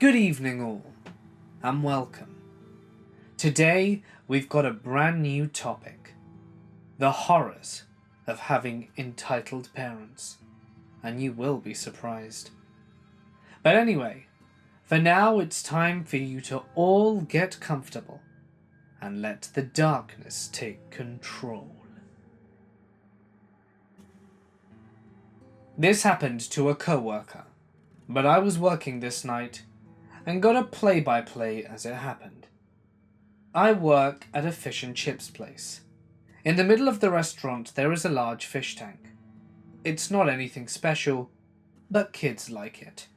Good evening all, and welcome. Today we've got a brand new topic. The horrors of having entitled parents. And you will be surprised. But anyway, for now it's time for you to all get comfortable and let the darkness take control. This happened to a co-worker, but I was working this night and got a play-by-play as it happened. I work at a fish and chips place. In the middle of the restaurant there is a large fish tank. It's not anything special, but kids like it.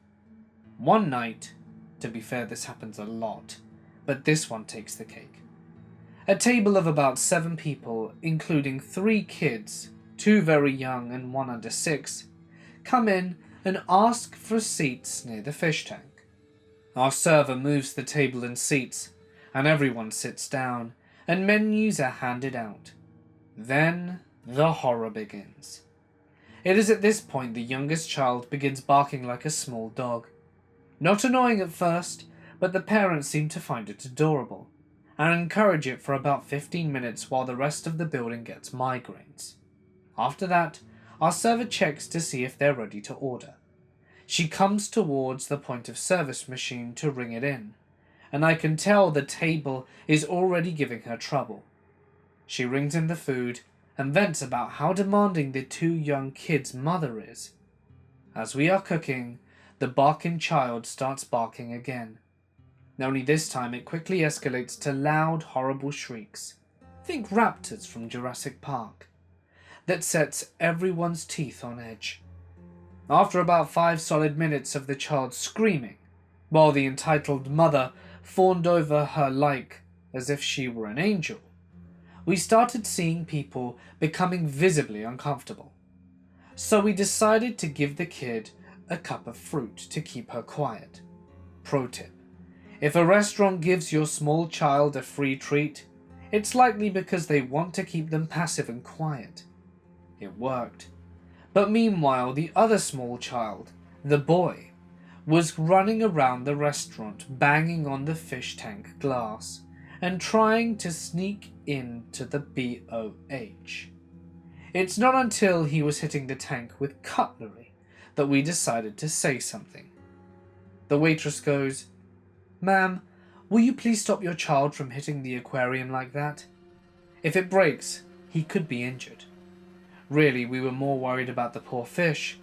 One night, to be fair this happens a lot, but this one takes the cake. A table of about 7 people, including 3 kids, 2 very young and 1 under 6, come in and ask for seats near the fish tank. Our server moves the table and seats, and everyone sits down, and menus are handed out. Then the horror begins. It is at this point the youngest child begins barking like a small dog. Not annoying at first, but the parents seem to find it adorable, and encourage it for about 15 minutes while the rest of the building gets migraines. After that, our server checks to see if they're ready to order. She comes towards the point of service machine to ring it in, and I can tell the table is already giving her trouble. She rings in the food and vents about how demanding the 2 young kids' mother is. As we are cooking, the barking child starts barking again. Only this time it quickly escalates to loud, horrible shrieks. Think raptors from Jurassic Park. That sets everyone's teeth on edge. After about 5 solid minutes of the child screaming, while the entitled mother fawned over her like as if she were an angel, we started seeing people becoming visibly uncomfortable. So we decided to give the kid a cup of fruit to keep her quiet. Pro tip: if a restaurant gives your small child a free treat, it's likely because they want to keep them passive and quiet. It worked. But meanwhile, the other small child, the boy, was running around the restaurant banging on the fish tank glass and trying to sneak into the BOH. It's not until he was hitting the tank with cutlery that we decided to say something. The waitress goes, "Ma'am, will you please stop your child from hitting the aquarium like that? If it breaks, he could be injured." Really, we were more worried about the poor fish,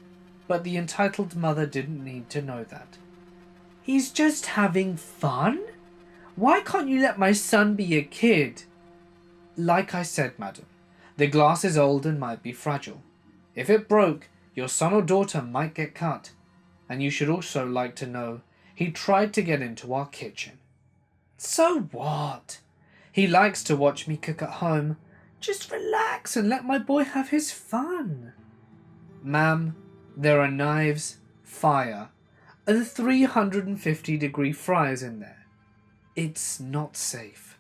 but the entitled mother didn't need to know that. "He's just having fun? Why can't you let my son be a kid?" "Like I said, madam, the glass is old and might be fragile. If it broke, your son or daughter might get cut. And you should also like to know, he tried to get into our kitchen." "So what? He likes to watch me cook at home. Just relax and let my boy have his fun." "Ma'am, there are knives, fire, and 350-degree fryers in there. It's not safe."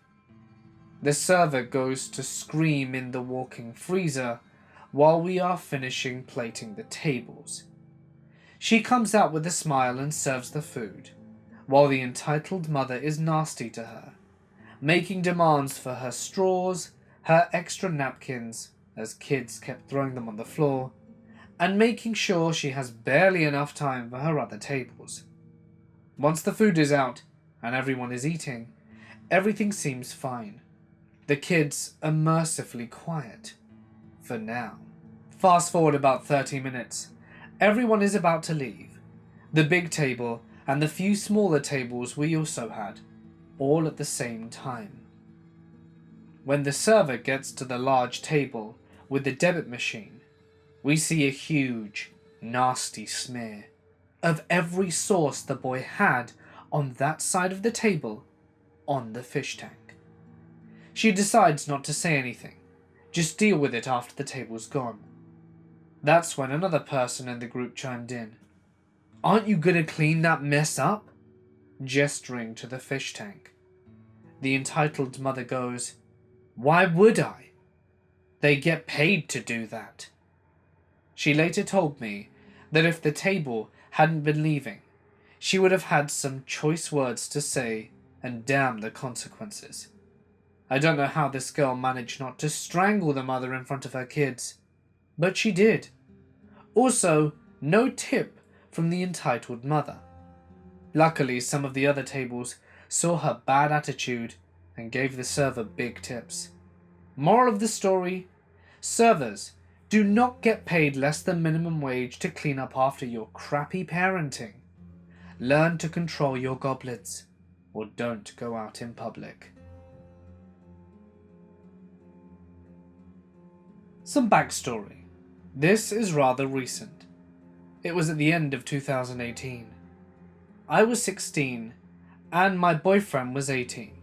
The server goes to scream in the walk-in freezer while we are finishing plating the tables. She comes out with a smile and serves the food, while the entitled mother is nasty to her, making demands for her straws, her extra napkins, as kids kept throwing them on the floor, and making sure she has barely enough time for her other tables. Once the food is out and everyone is eating, everything seems fine. The kids are mercifully quiet. For now. Fast forward about 30 minutes. Everyone is about to leave. The big table and the few smaller tables we also had, all at the same time. When the server gets to the large table with the debit machine, we see a huge, nasty smear of every sauce the boy had on that side of the table on the fish tank. She decides not to say anything, just deal with it after the table's gone. That's when another person in the group chimed in. "Aren't you gonna clean that mess up?" gesturing to the fish tank. The entitled mother goes, "Why would I? They get paid to do that." She later told me that if the table hadn't been leaving, she would have had some choice words to say, and damn the consequences. I don't know how this girl managed not to strangle the mother in front of her kids, but she did. Also, no tip from the entitled mother. Luckily, some of the other tables saw her bad attitude and gave the server big tips. Moral of the story: servers, do not get paid less than minimum wage to clean up after your crappy parenting. Learn to control your goblets, or don't go out in public. Some backstory. This is rather recent. It was at the end of 2018. I was 16 and my boyfriend was 18.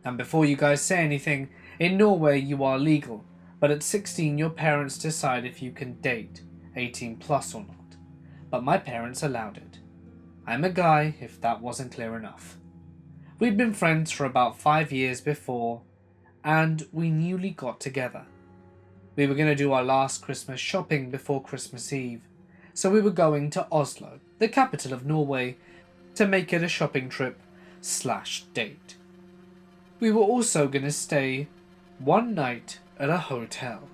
And before you guys say anything, in Norway you are legal, but at 16 your parents decide if you can date 18 plus or not. But my parents allowed it. I'm a guy, if that wasn't clear enough. We'd been friends for about 5 years before, and we newly got together. We were going to do our last Christmas shopping before Christmas Eve, so we were going to Oslo, the capital of Norway, to make it a shopping trip / date. We were also going to stay one night at a hotel.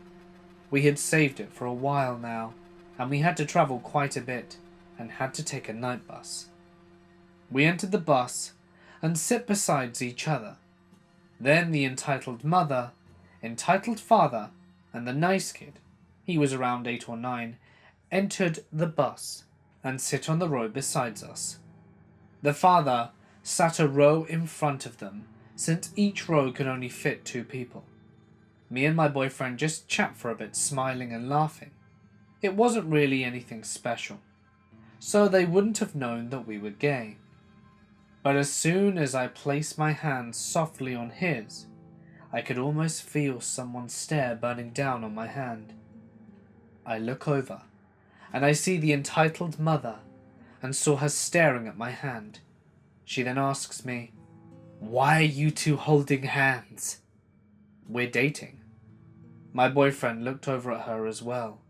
We had saved it for a while now, and we had to travel quite a bit and had to take a night bus. We entered the bus and sit beside each other. Then the entitled mother, entitled father, and the nice kid, he was around 8 or 9, entered the bus and sit on the row beside us. The father sat a row in front of them, since each row could only fit 2 people. Me and my boyfriend just chat for a bit, smiling and laughing. It wasn't really anything special, so they wouldn't have known that we were gay. But as soon as I placed my hand softly on his, I could almost feel someone's stare burning down on my hand. I look over, and I see the entitled mother, and saw her staring at my hand. She then asks me, "Why are you two holding hands?" "We're dating." My boyfriend looked over at her as well.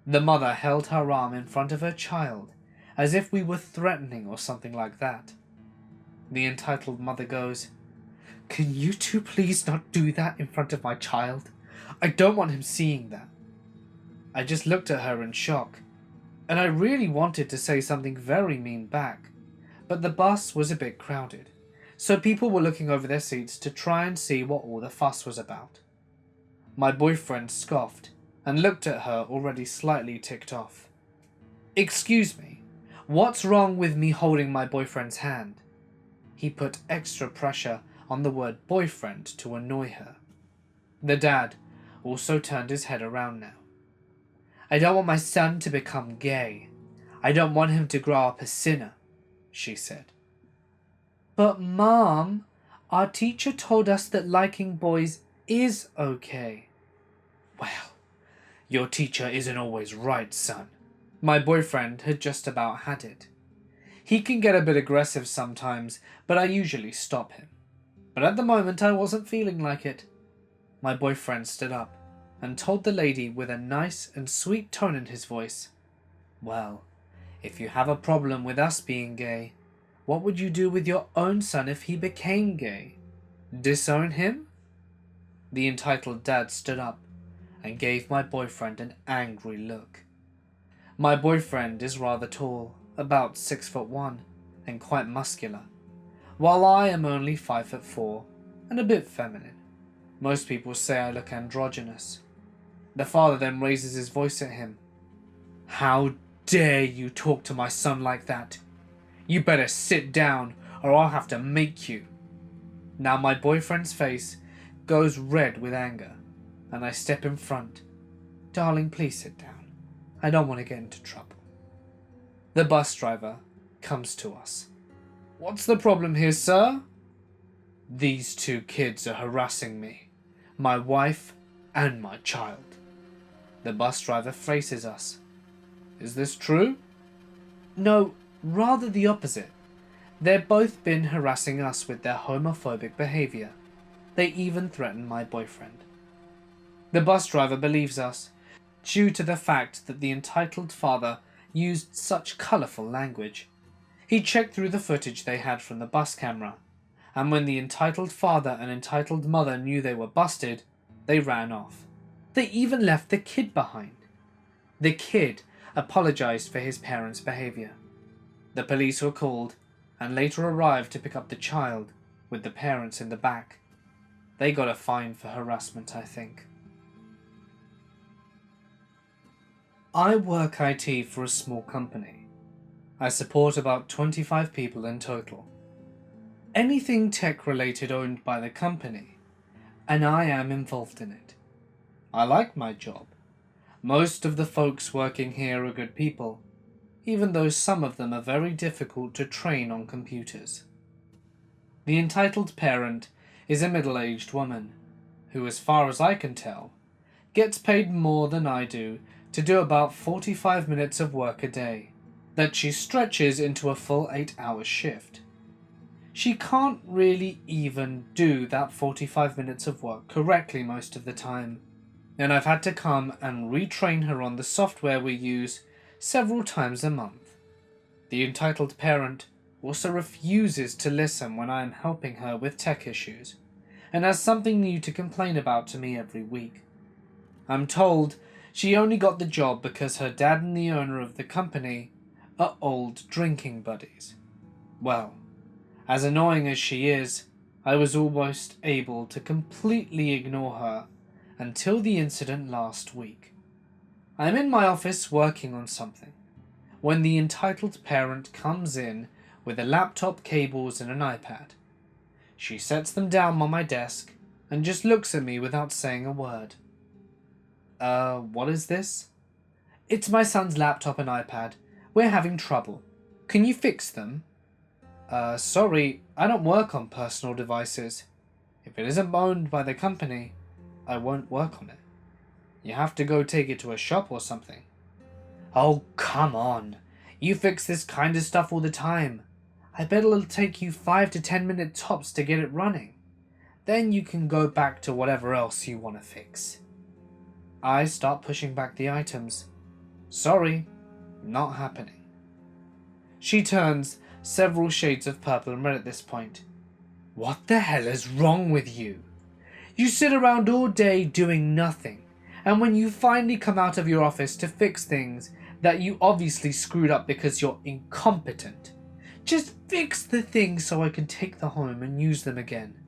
The mother held her arm in front of her child, as if we were threatening or something like that. The entitled mother goes, "Can you two please not do that in front of my child? I don't want him seeing that." I just looked at her in shock, and I really wanted to say something very mean back, but the bus was a bit crowded, so people were looking over their seats to try and see what all the fuss was about. My boyfriend scoffed and looked at her, already slightly ticked off. "Excuse me, what's wrong with me holding my boyfriend's hand?" He put extra pressure on the word boyfriend to annoy her. The dad also turned his head around now. "I don't want my son to become gay. I don't want him to grow up a sinner," she said. "But Mom, our teacher told us that liking boys is okay." "Well, your teacher isn't always right, son." My boyfriend had just about had it. He can get a bit aggressive sometimes, but I usually stop him. But at the moment I wasn't feeling like it. My boyfriend stood up and told the lady with a nice and sweet tone in his voice, "Well, if you have a problem with us being gay, what would you do with your own son if he became gay? Disown him?" The entitled dad stood up and gave my boyfriend an angry look. My boyfriend is rather tall, about 6'1", and quite muscular, while I am only 5'4" and a bit feminine. Most people say I look androgynous. The father then raises his voice at him. "How dare you talk to my son like that? You better sit down or I'll have to make you." Now my boyfriend's face goes red with anger, and I step in front. "Darling, please sit down. I don't want to get into trouble." The bus driver comes to us. "What's the problem here, sir?" "These 2 kids are harassing me, my wife and my child." The bus driver faces us. "Is this true?" "No, rather the opposite. They've both been harassing us with their homophobic behavior. They even threatened my boyfriend." The bus driver believes us, due to the fact that the entitled father used such colourful language. He checked through the footage they had from the bus camera, and when the entitled father and entitled mother knew they were busted, they ran off. They even left the kid behind. The kid apologized for his parents' behavior. The police were called and later arrived to pick up the child with the parents in the back. They got a fine for harassment, I think. I work IT for a small company. I support about 25 people in total. Anything tech related owned by the company, and I am involved in it. I like my job. Most of the folks working here are good people, even though some of them are very difficult to train on computers. The entitled parent is a middle-aged woman, who, as far as I can tell, gets paid more than I do to do about 45 minutes of work a day, that she stretches into a full 8-hour shift. She can't really even do that 45 minutes of work correctly most of the time, and I've had to come and retrain her on the software we use several times a month. The entitled parent also refuses to listen when I am helping her with tech issues, and has something new to complain about to me every week. I'm told she only got the job because her dad and the owner of the company are old drinking buddies. Well, as annoying as she is, I was almost able to completely ignore her until the incident last week. I'm in my office working on something, when the entitled parent comes in with a laptop, cables and an iPad. She sets them down on my desk and just looks at me without saying a word. What is this? It's my son's laptop and iPad. We're having trouble. Can you fix them? Sorry, I don't work on personal devices. If it isn't owned by the company, I won't work on it. You have to go take it to a shop or something. Oh, come on. You fix this kind of stuff all the time. I bet it'll take you 5 to 10 minutes tops to get it running. Then you can go back to whatever else you want to fix. I start pushing back the items. Sorry, not happening. She turns several shades of purple and red at this point. What the hell is wrong with you? You sit around all day doing nothing, and when you finally come out of your office to fix things that you obviously screwed up because you're incompetent, just fix the things so I can take them home and use them again.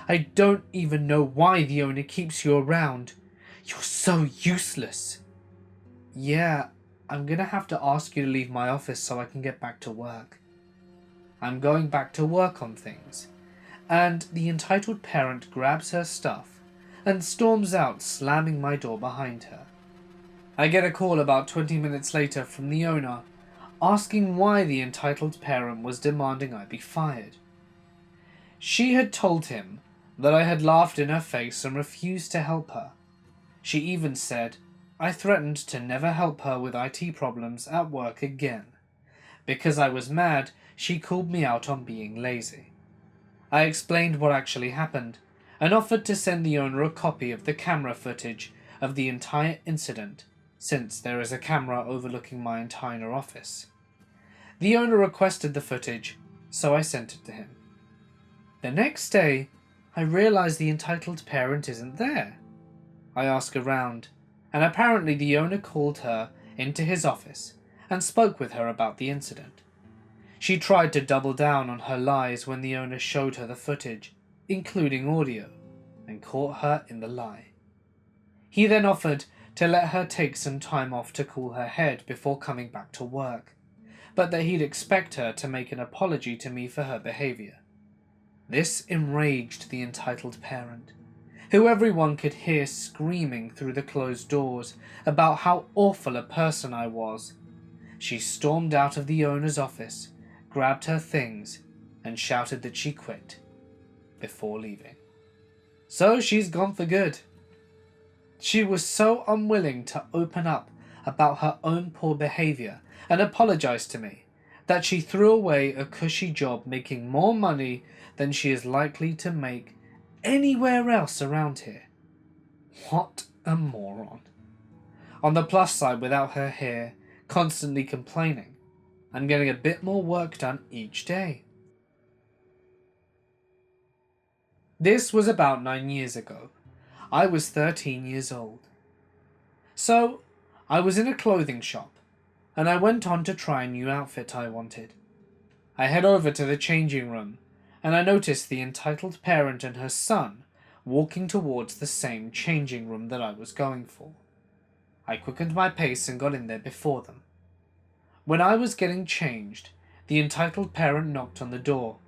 I don't even know why the owner keeps you around. You're so useless. Yeah, I'm gonna have to ask you to leave my office so I can get back to work. I'm going back to work on things, and the entitled parent grabs her stuff and storms out, slamming my door behind her. I get a call about 20 minutes later from the owner, asking why the entitled parent was demanding I be fired. She had told him that I had laughed in her face and refused to help her. She even said I threatened to never help her with IT problems at work again. Because I was mad, she called me out on being lazy. I explained what actually happened and offered to send the owner a copy of the camera footage of the entire incident, since there is a camera overlooking my entire office. The owner requested the footage, so I sent it to him. The next day, I realize the entitled parent isn't there. I ask around, and apparently the owner called her into his office and spoke with her about the incident. She tried to double down on her lies when the owner showed her the footage, including audio, and caught her in the lie. He then offered to let her take some time off to cool her head before coming back to work, but that he'd expect her to make an apology to me for her behavior. This enraged the entitled parent, who everyone could hear screaming through the closed doors about how awful a person I was. She stormed out of the owner's office, grabbed her things, and shouted that she quit before leaving. So she's gone for good. She was so unwilling to open up about her own poor behavior and apologize to me that she threw away a cushy job making more money than she is likely to make anywhere else around here. What a moron. On the plus side, without her here constantly complaining, I'm getting a bit more work done each day. This was about 9 years ago. I was 13 years old. So, I was in a clothing shop, and I went on to try a new outfit I wanted. I head over to the changing room, and I noticed the entitled parent and her son walking towards the same changing room that I was going for. I quickened my pace and got in there before them. When I was getting changed, the entitled parent knocked on the door.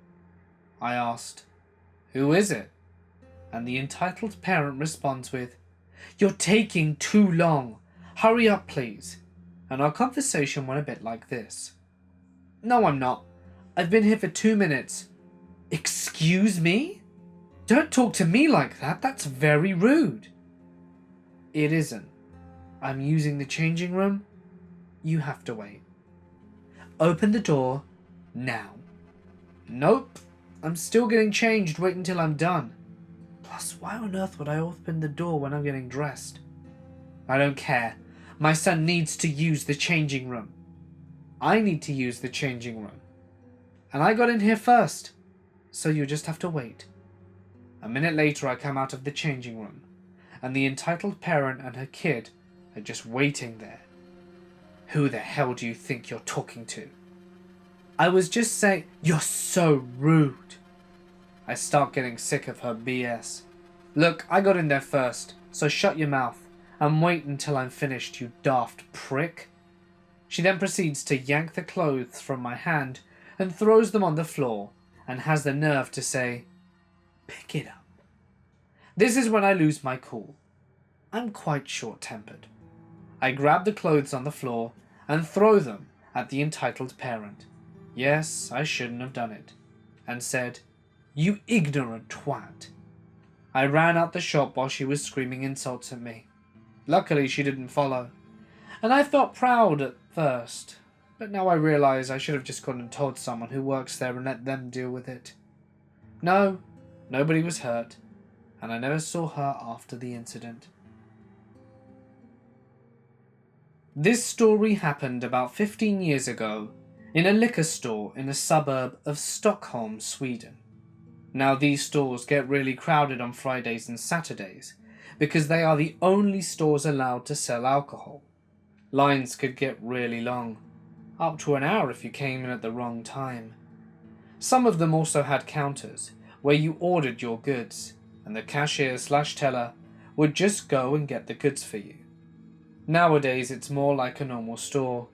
I asked, "Who is it?" And the entitled parent responds with, "You're taking too long. Hurry up, please." And our conversation went a bit like this. "No, I'm not. I've been here for 2 minutes." "Excuse me? Don't talk to me like that. That's very rude." "It isn't. I'm using the changing room. You have to wait." "Open the door now." "Nope. I'm still getting changed. Wait until I'm done." Plus, why on earth would I open the door when I'm getting dressed? "I don't care. My son needs to use the changing room." "I need to use the changing room. And I got in here first. So you just have to wait." A minute later, I come out of the changing room, and the entitled parent and her kid are just waiting there. "Who the hell do you think you're talking to?" "I was just saying..." "You're so rude." I start getting sick of her BS. "Look, I got in there first, so shut your mouth and wait until I'm finished, you daft prick." She then proceeds to yank the clothes from my hand and throws them on the floor and has the nerve to say, "Pick it up." This is when I lose my cool. I'm quite short-tempered. I grab the clothes on the floor and throw them at the entitled parent. Yes, I shouldn't have done it. And said, "You ignorant twat." I ran out the shop while she was screaming insults at me. Luckily, she didn't follow. And I felt proud at first, but now I realize I should have just gone and told someone who works there and let them deal with it. No, nobody was hurt, and I never saw her after the incident. This story happened about 15 years ago in a liquor store in a suburb of Stockholm, Sweden. Now these stores get really crowded on Fridays and Saturdays because they are the only stores allowed to sell alcohol. Lines could get really long, up to an hour if you came in at the wrong time. Some of them also had counters where you ordered your goods and the cashier/teller would just go and get the goods for you. Nowadays it's more like a normal store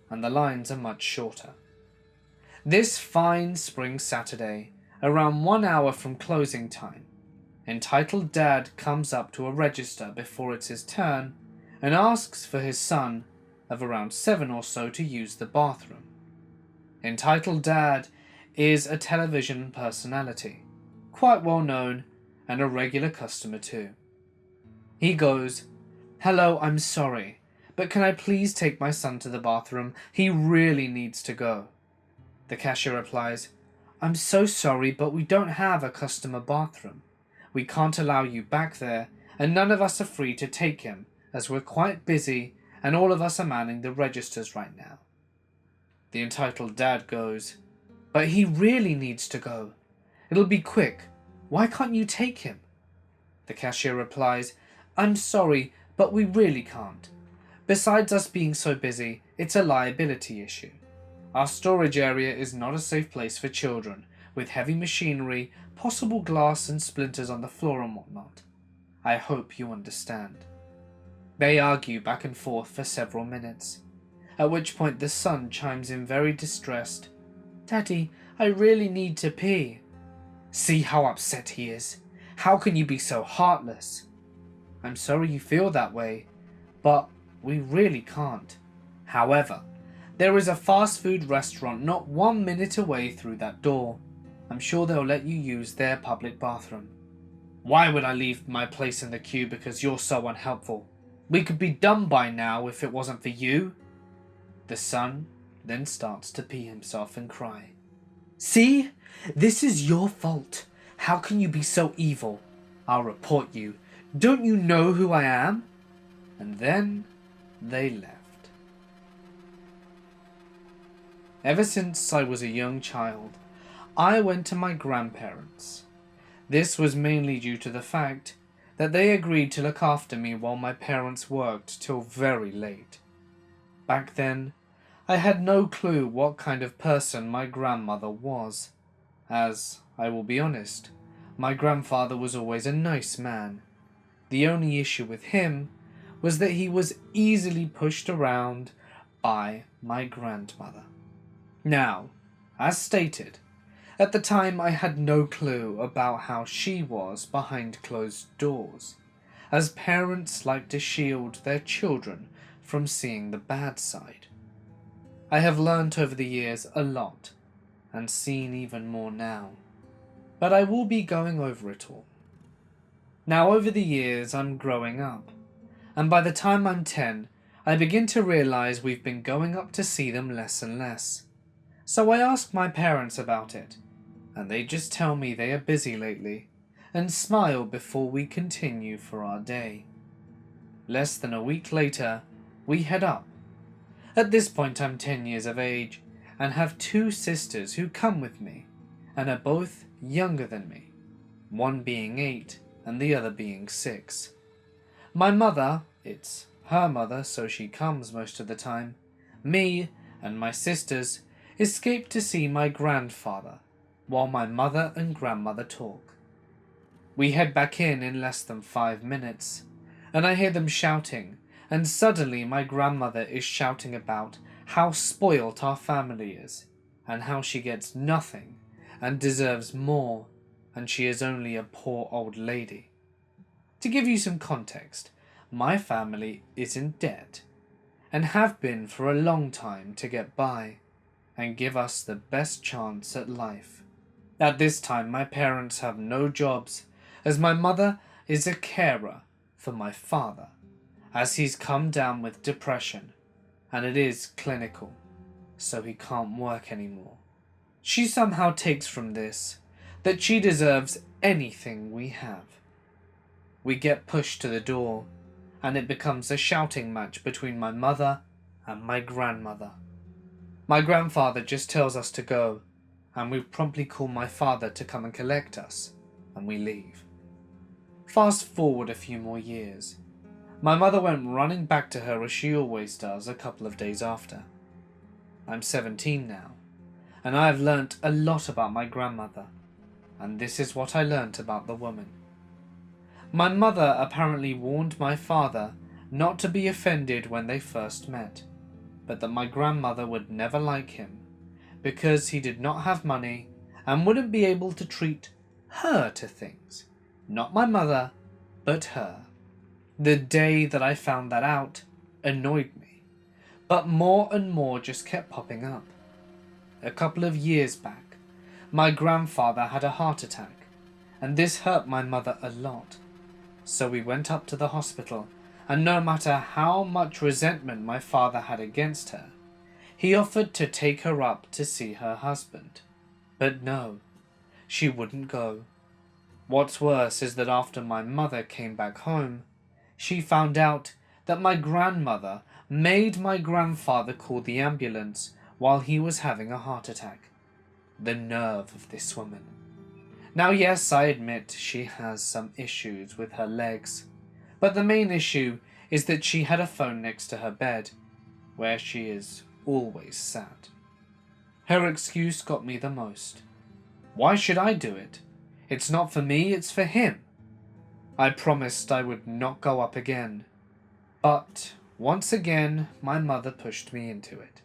and the lines are much shorter. This fine spring Saturday, around 1 hour from closing time, entitled Dad comes up to a register before it's his turn and asks for his son of around 7 or so to use the bathroom. Entitled Dad is a television personality, quite well known and a regular customer too. He goes, "Hello, I'm sorry, but can I please take my son to the bathroom? He really needs to go." The cashier replies, "I'm so sorry, but we don't have a customer bathroom. We can't allow you back there, and none of us are free to take him, as we're quite busy and all of us are manning the registers right now." The entitled Dad goes, "But he really needs to go. It'll be quick. Why can't you take him?" The cashier replies, "I'm sorry, but we really can't. Besides us being so busy, it's a liability issue. Our storage area is not a safe place for children, with heavy machinery, possible glass and splinters on the floor and whatnot. I hope you understand." They argue back and forth for several minutes, at which point the son chimes in very distressed, "Daddy, I really need to pee." "See how upset he is. How can you be so heartless?" "I'm sorry you feel that way, but we really can't. However, there is a fast food restaurant not 1 minute away through that door. I'm sure they'll let you use their public bathroom." "Why would I leave my place in the queue because you're so unhelpful? We could be done by now if it wasn't for you." The son then starts to pee himself and cry. "See? This is your fault. How can you be so evil? I'll report you. Don't you know who I am?" And then they left. Ever since I was a young child, I went to my grandparents. This was mainly due to the fact that they agreed to look after me while my parents worked till very late. Back then, I had no clue what kind of person my grandmother was, as, I will be honest, my grandfather was always a nice man. The only issue with him was that he was easily pushed around by my grandmother. Now, as stated, at the time I had no clue about how she was behind closed doors, as parents like to shield their children from seeing the bad side. I have learnt over the years a lot, and seen even more now, but I will be going over it all. Now over the years I'm growing up, and by the time I'm 10, I begin to realise we've been going up to see them less and less. So I ask my parents about it, and they just tell me they are busy lately, and smile before we continue for our day. Less than a week later, we head up. At this point I'm 10 years of age, and have 2 sisters who come with me, and are both younger than me, one being 8 and the other being 6. My mother, it's her mother so she comes most of the time, me and my sisters escape to see my grandfather, while my mother and grandmother talk. We head back in less than 5 minutes, and I hear them shouting, and suddenly my grandmother is shouting about how spoilt our family is, and how she gets nothing and deserves more, and she is only a poor old lady. To give you some context, my family is in debt, and have been for a long time to get by, and give us the best chance at life. At this time my parents have no jobs, as my mother is a carer for my father, as he's come down with depression, and it is clinical, so he can't work anymore. She somehow takes from this that she deserves anything we have. We get pushed to the door, and it becomes a shouting match between my mother and my grandmother. My grandfather just tells us to go, and we promptly call my father to come and collect us, and we leave. Fast forward a few more years. My mother went running back to her as she always does a couple of days after. I'm 17 now, and I have learnt a lot about my grandmother, and this is what I learnt about the woman. My mother apparently warned my father not to be offended when they first met, but that my grandmother would never like him, because he did not have money and wouldn't be able to treat her to things. Not my mother, but her. The day that I found that out annoyed me, but more and more just kept popping up. A couple of years back, my grandfather had a heart attack, and this hurt my mother a lot. So we went up to the hospital, and no matter how much resentment my father had against her, he offered to take her up to see her husband. But no, she wouldn't go. What's worse is that after my mother came back home, she found out that my grandmother made my grandfather call the ambulance while he was having a heart attack. The nerve of this woman. Now yes, I admit she has some issues with her legs, but the main issue is that she had a phone next to her bed, where she is always sat. Her excuse got me the most. Why should I do it? It's not for me, it's for him. I promised I would not go up again, but once again my mother pushed me into it.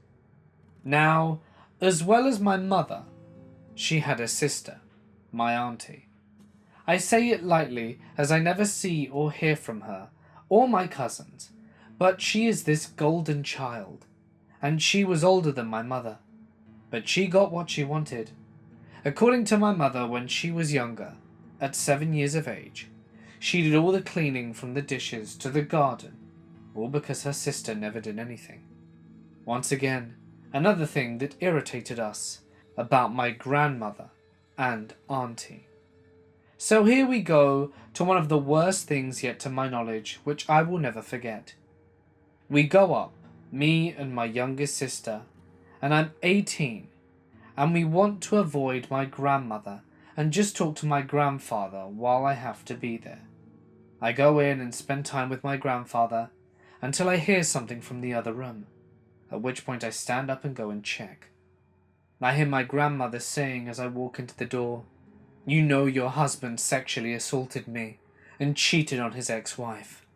Now, as well as my mother, she had a sister, my auntie. I say it lightly as I never see or hear from her or my cousins, but she is this golden child, and she was older than my mother, but she got what she wanted. According to my mother, when she was younger, at 7 years of age, she did all the cleaning from the dishes to the garden, all because her sister never did anything. Once again, another thing that irritated us about my grandmother and auntie. So here we go to one of the worst things yet to my knowledge, which I will never forget. We go up, me and my youngest sister, and I'm 18, and we want to avoid my grandmother and just talk to my grandfather while I have to be there. I go in and spend time with my grandfather until I hear something from the other room, at which point I stand up and go and check. I hear my grandmother saying as I walk into the door, "You know your husband sexually assaulted me and cheated on his ex-wife."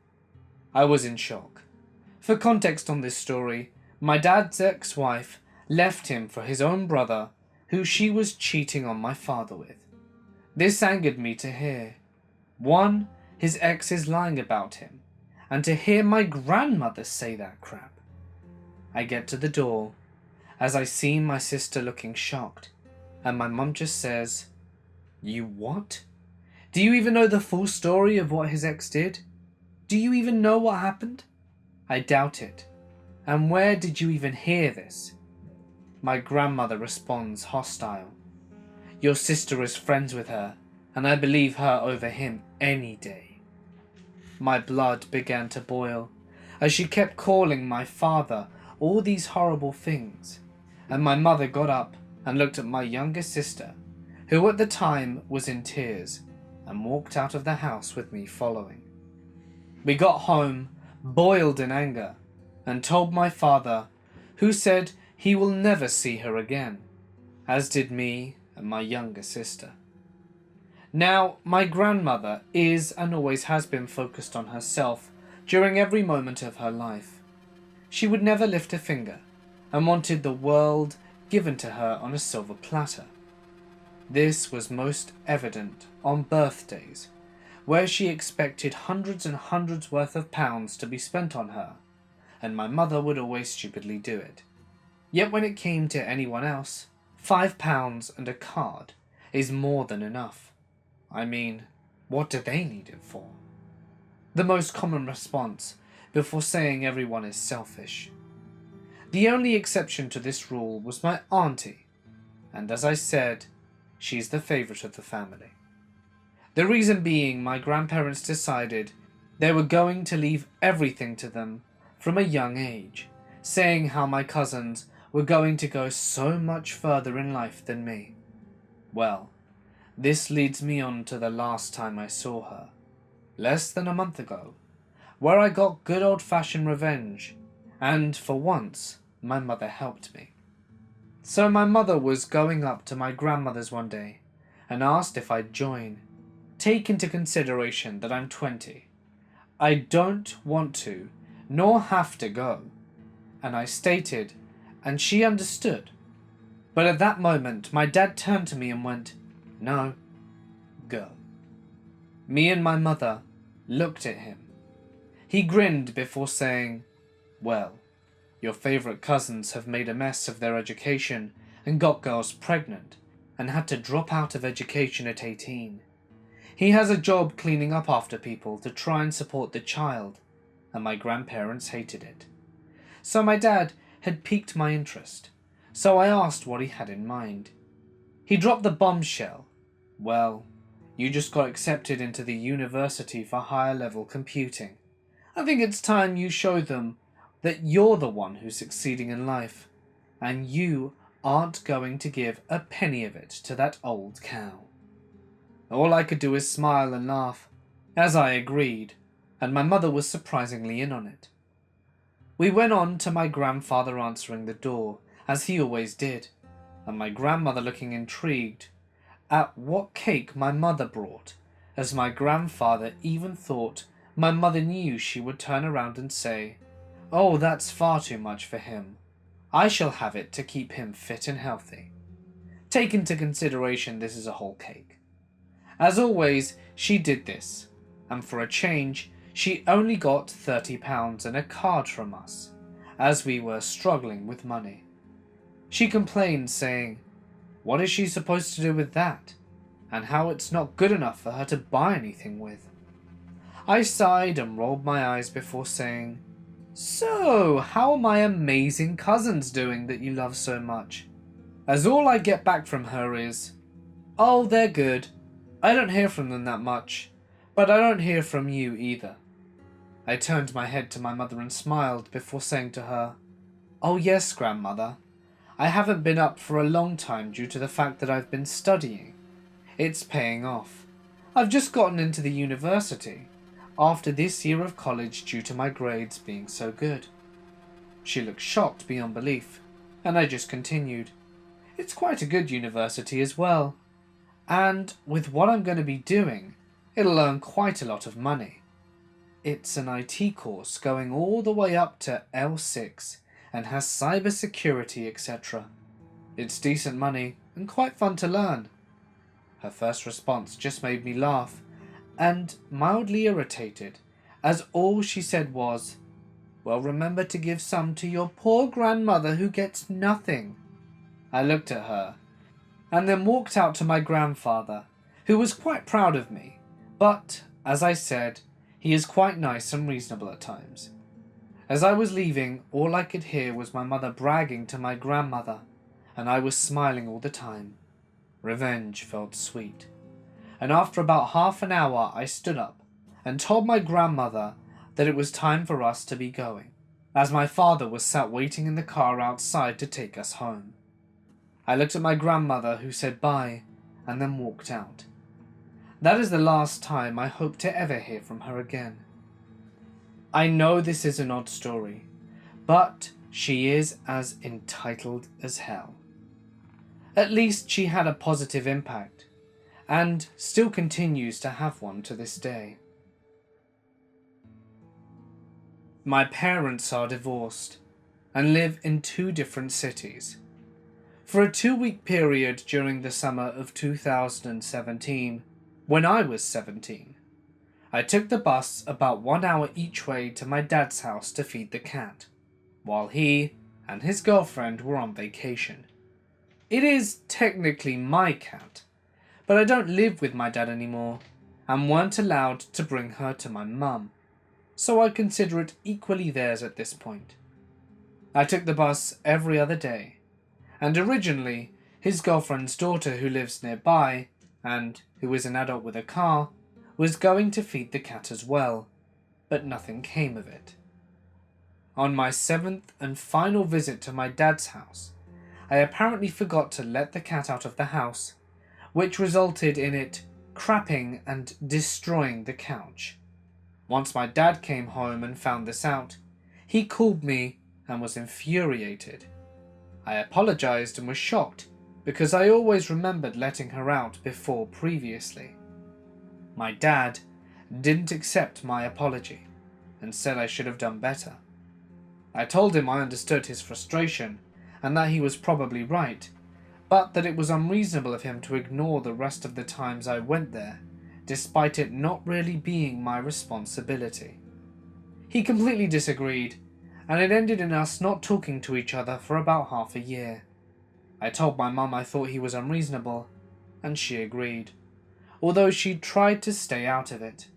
I was in shock. For context on this story, my dad's ex-wife left him for his own brother, who she was cheating on my father with. This angered me to hear. One, his ex is lying about him, and to hear my grandmother say that crap. I get to the door, as I see my sister looking shocked, and my mum just says, "You what? Do you even know the full story of what his ex did? Do you even know what happened?" I doubt it. "And where did you even hear this?" My grandmother responds hostile. "Your sister is friends with her, and I believe her over him any day." My blood began to boil, as she kept calling my father all these horrible things, and my mother got up and looked at my younger sister, who at the time was in tears, and walked out of the house with me following. We got home, boiled in anger, and told my father, who said he will never see her again, as did me and my younger sister. Now, my grandmother is and always has been focused on herself during every moment of her life. She would never lift a finger and wanted the world given to her on a silver platter. This was most evident on birthdays, where she expected hundreds and hundreds worth of pounds to be spent on her, and my mother would always stupidly do it. Yet when it came to anyone else, £5 and a card is more than enough. I mean, what do they need it for? The most common response before saying everyone is selfish. The only exception to this rule was my auntie, and as I said, she's the favourite of the family. The reason being my grandparents decided they were going to leave everything to them from a young age, saying how my cousins were going to go so much further in life than me. Well, this leads me on to the last time I saw her, less than a month ago, where I got good old-fashioned revenge, and for once, my mother helped me. So my mother was going up to my grandmother's one day and asked if I'd join. Take into consideration that I'm 20. I don't want to, nor have to go. And I stated, and she understood. But at that moment, my dad turned to me and went, "No, go." Me and my mother looked at him. He grinned before saying, "Well, your favourite cousins have made a mess of their education and got girls pregnant and had to drop out of education at 18. He has a job cleaning up after people to try and support the child, and my grandparents hated it. So my dad had piqued my interest, so I asked what he had in mind. He dropped the bombshell. Well, you just got accepted into the University for higher level computing. I think it's time you show them that you're the one who's succeeding in life, and you aren't going to give a penny of it to that old cow." All I could do is smile and laugh, as I agreed, and my mother was surprisingly in on it. We went on to my grandfather answering the door, as he always did, and my grandmother looking intrigued at what cake my mother brought, as my grandfather even thought my mother knew she would turn around and say, "Oh, that's far too much for him. I shall have it to keep him fit and healthy." Take into consideration this is a whole cake. As always, she did this, and for a change, she only got £30 and a card from us, as we were struggling with money. She complained, saying, "What is she supposed to do with that? And how it's not good enough for her to buy anything with." I sighed and rolled my eyes before saying, "So, how are my amazing cousins doing that you love so much?" As all I get back from her is, "Oh, they're good. I don't hear from them that much, but I don't hear from you either." I turned my head to my mother and smiled before saying to her, "Oh yes, grandmother. I haven't been up for a long time due to the fact that I've been studying. It's paying off. I've just gotten into the university after this year of college due to my grades being so good. She looked shocked beyond belief, and I just continued. It's quite a good university as well. And with what I'm going to be doing, it'll earn quite a lot of money. It's an IT course going all the way up to L6 and has cybersecurity, etc. It's decent money and quite fun to learn. Her first response just made me laugh and mildly irritated, as all she said was, "Well, remember to give some to your poor grandmother who gets nothing." I looked at her and then walked out to my grandfather, who was quite proud of me, but, as I said, he is quite nice and reasonable at times. As I was leaving, all I could hear was my mother bragging to my grandmother, and I was smiling all the time. Revenge felt sweet. And after about half an hour, I stood up and told my grandmother that it was time for us to be going, as my father was sat waiting in the car outside to take us home. I looked at my grandmother, who said bye and then walked out. That is the last time I hope to ever hear from her again. I know this is an odd story, but she is as entitled as hell. At least she had a positive impact, and still continues to have one to this day. My parents are divorced and live in 2 different cities. For a 2-week period during the summer of 2017, when I was 17, I took the bus about 1 hour each way to my dad's house to feed the cat, while he and his girlfriend were on vacation. It is technically my cat, but I don't live with my dad anymore and weren't allowed to bring her to my mum, so I consider it equally theirs at this point. I took the bus every other day, and originally his girlfriend's daughter, who lives nearby and who is an adult with a car, was going to feed the cat as well, but nothing came of it. On my 7th and final visit to my dad's house, I apparently forgot to let the cat out of the house, which resulted in it crapping and destroying the couch. Once my dad came home and found this out, he called me and was infuriated. I apologized and was shocked because I always remembered letting her out before previously. My dad didn't accept my apology and said I should have done better. I told him I understood his frustration and that he was probably right, but that it was unreasonable of him to ignore the rest of the times I went there, despite it not really being my responsibility. He completely disagreed, and it ended in us not talking to each other for about half a year. I told my mum I thought he was unreasonable, and she agreed, although she tried to stay out of it.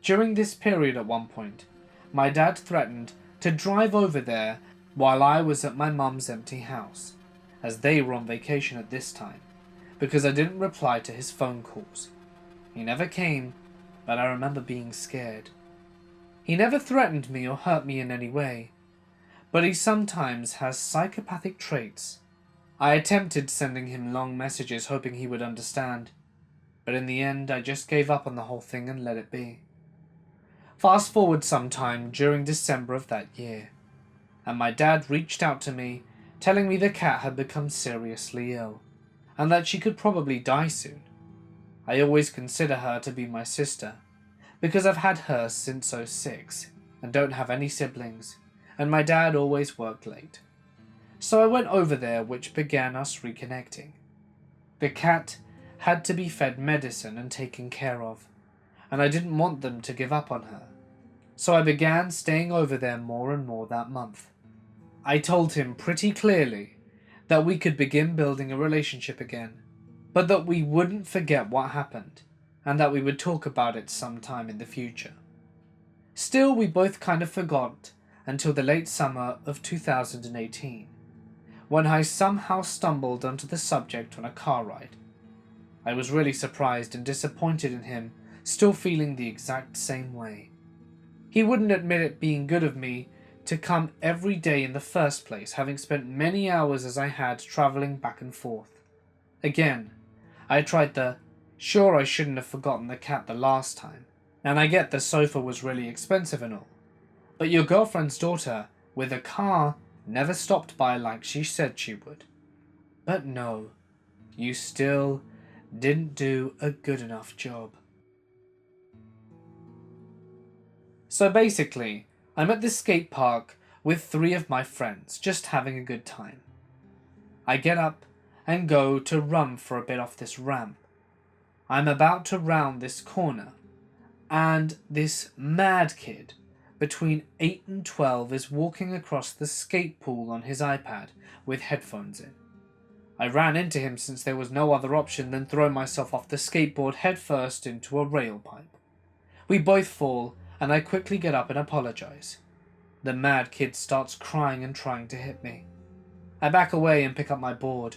During this period at one point, my dad threatened to drive over there while I was at my mum's empty house, as they were on vacation at this time, because I didn't reply to his phone calls. He never came, but I remember being scared. He never threatened me or hurt me in any way, but he sometimes has psychopathic traits. I attempted sending him long messages hoping he would understand, but in the end I just gave up on the whole thing and let it be. Fast forward sometime during December of that year, and my dad reached out to me telling me the cat had become seriously ill, and that she could probably die soon. I always consider her to be my sister, because I've had her since '06 and don't have any siblings, and my dad always worked late. So I went over there, which began us reconnecting. The cat had to be fed medicine and taken care of, and I didn't want them to give up on her. So I began staying over there more and more that month. I told him pretty clearly that we could begin building a relationship again, but that we wouldn't forget what happened, and that we would talk about it sometime in the future. Still, we both kind of forgot until the late summer of 2018, when I somehow stumbled onto the subject on a car ride. I was really surprised and disappointed in him, still feeling the exact same way. He wouldn't admit it being good of me to come every day in the first place, having spent many hours as I had travelling back and forth. Again, I tried the, sure I shouldn't have forgotten the cat the last time, and I get the sofa was really expensive and all, but your girlfriend's daughter, with a car, never stopped by like she said she would. But no, you still didn't do a good enough job. So basically, I'm at this skate park with 3 of my friends, just having a good time. I get up and go to run for a bit off this ramp. I'm about to round this corner, and this mad kid between 8 and 12 is walking across the skate pool on his iPad with headphones in. I ran into him since there was no other option than throw myself off the skateboard headfirst into a rail pipe. We both fall, and I quickly get up and apologize. The mad kid starts crying and trying to hit me. I back away and pick up my board.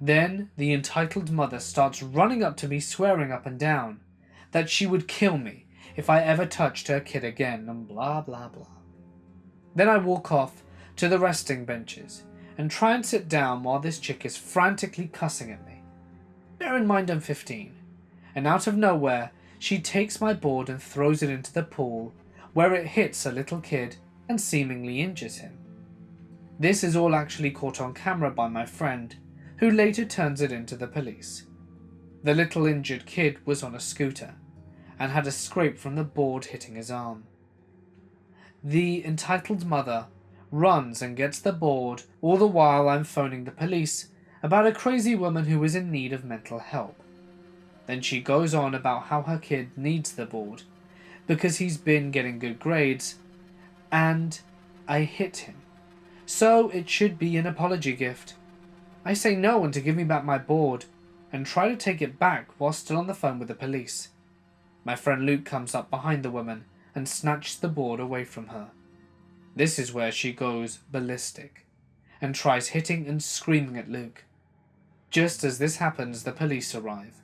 Then the entitled mother starts running up to me, swearing up and down that she would kill me if I ever touched her kid again, and blah blah blah. Then I walk off to the resting benches and try and sit down while this chick is frantically cussing at me. Bear in mind I'm 15, and out of nowhere she takes my board and throws it into the pool, where it hits a little kid and seemingly injures him. This is all actually caught on camera by my friend, who later turns it into the police. The little injured kid was on a scooter and had a scrape from the board hitting his arm. The entitled mother runs and gets the board, all the while I'm phoning the police about a crazy woman who is in need of mental help. Then she goes on about how her kid needs the board because he's been getting good grades and I hit him, so it should be an apology gift. I say no and to give me back my board and try to take it back while still on the phone with the police. My friend Luke comes up behind the woman and snatches the board away from her. This is where she goes ballistic and tries hitting and screaming at Luke. Just as this happens, the police arrive,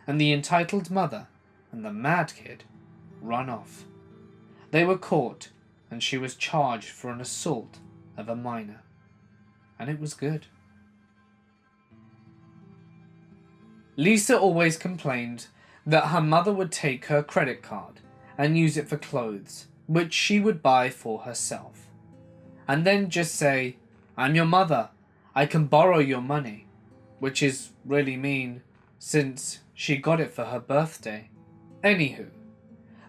and the entitled mother and the mad kid run off. They were caught, and she was charged for an assault of a minor. And it was good. Lisa always complained that her mother would take her credit card and use it for clothes, which she would buy for herself, and then just say, "I'm your mother, I can borrow your money," which is really mean since she got it for her birthday. Anywho,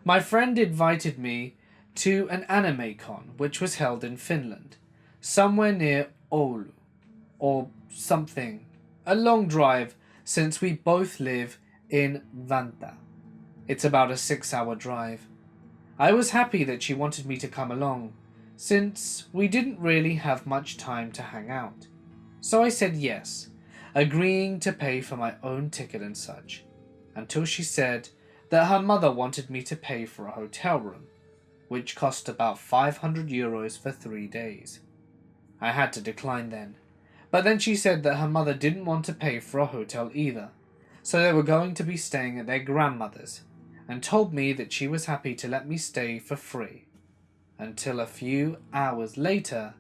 my friend invited me to an anime con which was held in Finland, somewhere near Oulu, or something. A long drive since we both live in Vantaa. It's about a 6-hour drive. I was happy that she wanted me to come along, since we didn't really have much time to hang out. So I said yes, agreeing to pay for my own ticket and such, until she said that her mother wanted me to pay for a hotel room, which cost about 500 euros for 3 days. I had to decline then, but then she said that her mother didn't want to pay for a hotel either, so they were going to be staying at their grandmother's, and told me that she was happy to let me stay for free. Until a few hours later,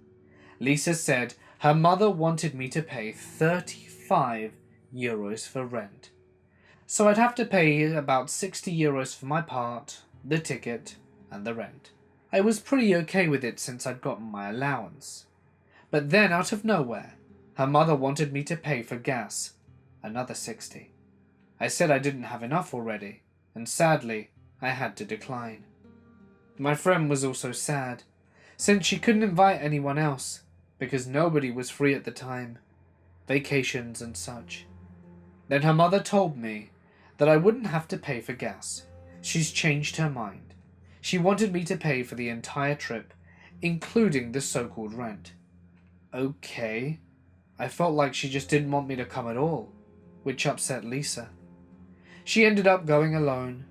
Lisa said her mother wanted me to pay 35 euros for rent. So I'd have to pay about 60 euros for my part, the ticket, and the rent. I was pretty okay with it since I'd gotten my allowance. But then, out of nowhere, her mother wanted me to pay for gas, another 60. I said I didn't have enough already, and sadly, I had to decline. My friend was also sad, since she couldn't invite anyone else, because nobody was free at the time, vacations and such. Then her mother told me that I wouldn't have to pay for gas. She's changed her mind. She wanted me to pay for the entire trip, including the so-called rent. Okay. I felt like she just didn't want me to come at all, which upset Lisa. She ended up going alone,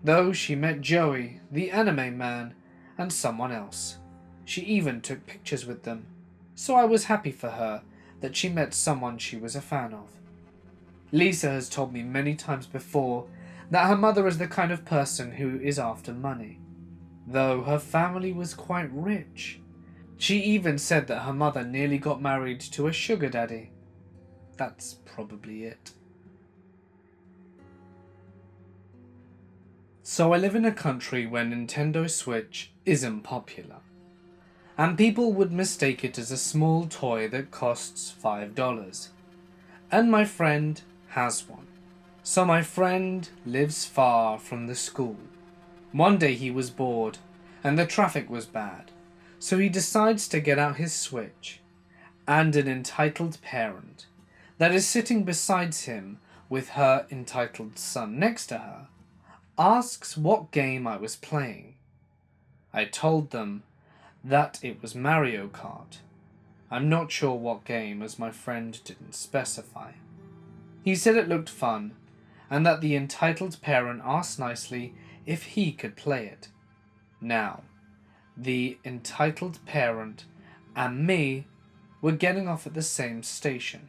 though she met Joey, the anime man, and someone else. She even took pictures with them, so I was happy for her that she met someone she was a fan of. Lisa has told me many times before that her mother is the kind of person who is after money, though her family was quite rich, She even said that her mother nearly got married to a sugar daddy. That's probably it. So I live in a country where Nintendo Switch isn't popular, and people would mistake it as a small toy that costs $5. And my friend has one. So my friend lives far from the school. One day he was bored, and the traffic was bad, so he decides to get out his Switch, and an entitled parent that is sitting beside him with her entitled son next to her asks what game I was playing. I told them that it was Mario Kart. I'm not sure what game, as my friend didn't specify. He said it looked fun, and that the entitled parent asked nicely if he could play it. Now, the entitled parent and me were getting off at the same station,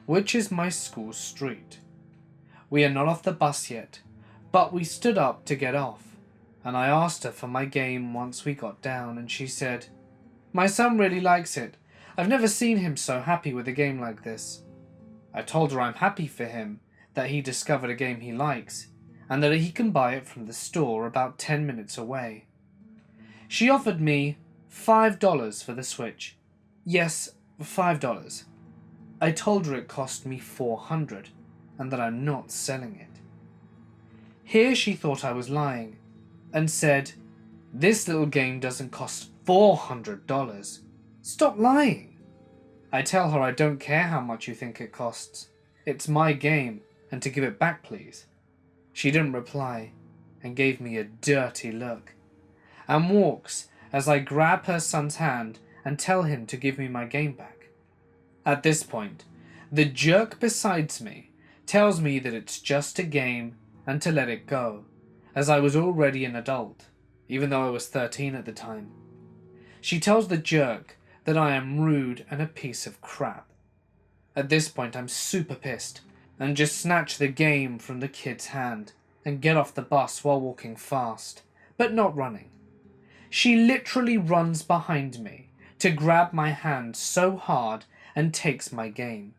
which is my school street. We are not off the bus yet, but we stood up to get off, and I asked her for my game once we got down, and she said, "My son really likes it. I've never seen him so happy with a game like this." I told her I'm happy for him that he discovered a game he likes, and that he can buy it from the store about 10 minutes away. She offered me $5 for the Switch. Yes, $5. I told her it cost me $400, and that I'm not selling it. Here she thought I was lying, and said, "This little game doesn't cost $400. Stop lying." I tell her I don't care how much you think it costs. It's my game, and to give it back, please. She didn't reply, and gave me a dirty look, and walks as I grab her son's hand and tell him to give me my game back. At this point, the jerk beside me tells me that it's just a game and to let it go, as I was already an adult, even though I was 13 at the time. She tells the jerk that I am rude and a piece of crap. At this point, I'm super pissed and just snatch the game from the kid's hand and get off the bus while walking fast, but not running. She literally runs behind me to grab my hand so hard and takes my game.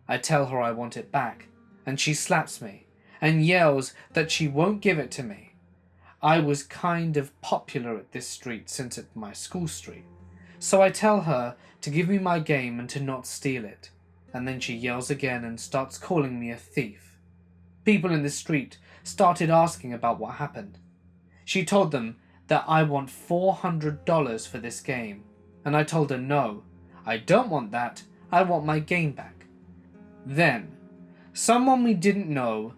I tell her I want it back, and she slaps me and yells that she won't give it to me. I was kind of popular at this street since it's my school street, so I tell her to give me my game and to not steal it, and then she yells again and starts calling me a thief. People in the street started asking about what happened. She told them that I want $400 for this game, and I told her no, I don't want that, I want my game back. Then, someone we didn't know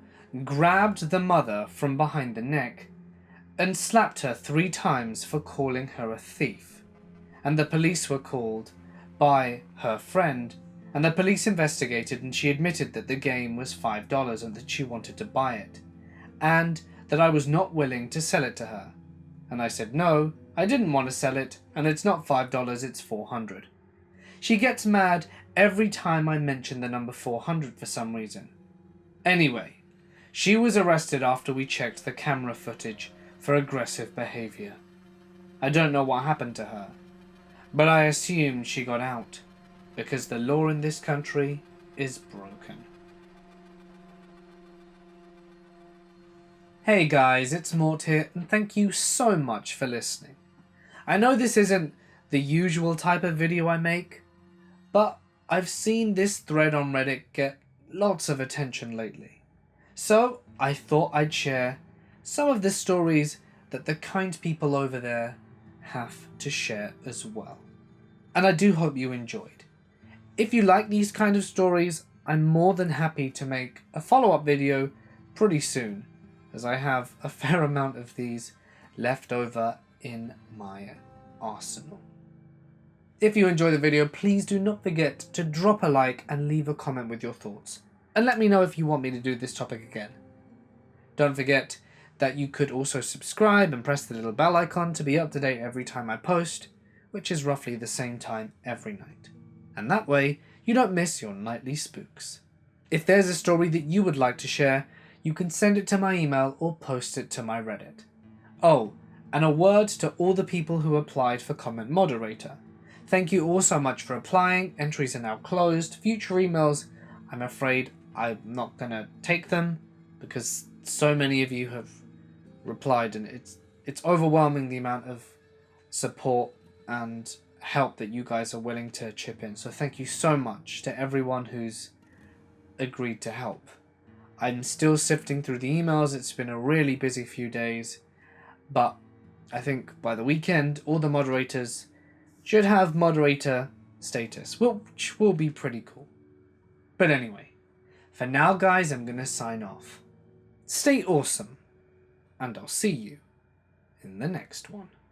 grabbed the mother from behind the neck and slapped her 3 times for calling her a thief, and the police were called by her friend, and the police investigated, and she admitted that the game was $5 and that she wanted to buy it, and that I was not willing to sell it to her. And I said no, I didn't want to sell it, and it's not $5, it's $400. She gets mad every time I mention the number 400 for some reason. Anyway, she was arrested after we checked the camera footage for aggressive behavior. I don't know what happened to her, but I assume she got out, because the law in this country is broken. Hey guys, it's Mort here, and thank you so much for listening. I know this isn't the usual type of video I make, but I've seen this thread on Reddit get lots of attention lately. So I thought I'd share some of the stories that the kind people over there have to share as well. And I do hope you enjoyed. If you like these kind of stories, I'm more than happy to make a follow-up video pretty soon, as I have a fair amount of these left over in my arsenal. If you enjoy the video, please do not forget to drop a like and leave a comment with your thoughts, and let me know if you want me to do this topic again. Don't forget that you could also subscribe and press the little bell icon to be up to date every time I post, which is roughly the same time every night. And that way, you don't miss your nightly spooks. If there's a story that you would like to share, you can send it to my email or post it to my Reddit. Oh, and a word to all the people who applied for comment moderator. Thank you all so much for applying. Entries are now closed. Future emails, I'm afraid I'm not going to take them because so many of you have replied, and it's overwhelming the amount of support and help that you guys are willing to chip in. So thank you so much to everyone who's agreed to help. I'm still sifting through the emails. It's been a really busy few days, but I think by the weekend all the moderators should have moderator status, which will be pretty cool. But anyway, for now guys, I'm gonna sign off. Stay awesome, and I'll see you in the next one.